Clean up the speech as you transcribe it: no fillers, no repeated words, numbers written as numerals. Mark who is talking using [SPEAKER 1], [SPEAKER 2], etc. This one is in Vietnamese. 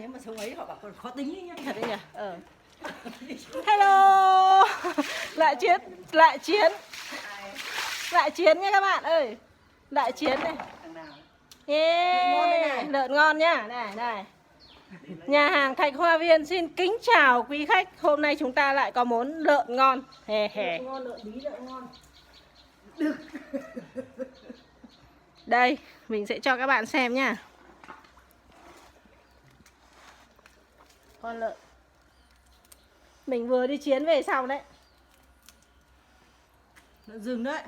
[SPEAKER 1] nếu mà sống ấy họ bảo còn khó tính ấy nhá.
[SPEAKER 2] Thật đấy nhỉ. Hello. Lại chiến nha các bạn ơi. Lại chiến này. Yeah. Lợn ngon nhá. Này. Nhà hàng Thạch Hoa Viên xin kính chào quý khách. Hôm nay chúng ta lại có món lợn ngon. Lợn
[SPEAKER 1] ngon, lợn bí lợn ngon.
[SPEAKER 2] Đây, mình sẽ cho các bạn xem nhá. Con lợn mình vừa đi chiến về xong đấy.
[SPEAKER 1] Lợn rừng đấy.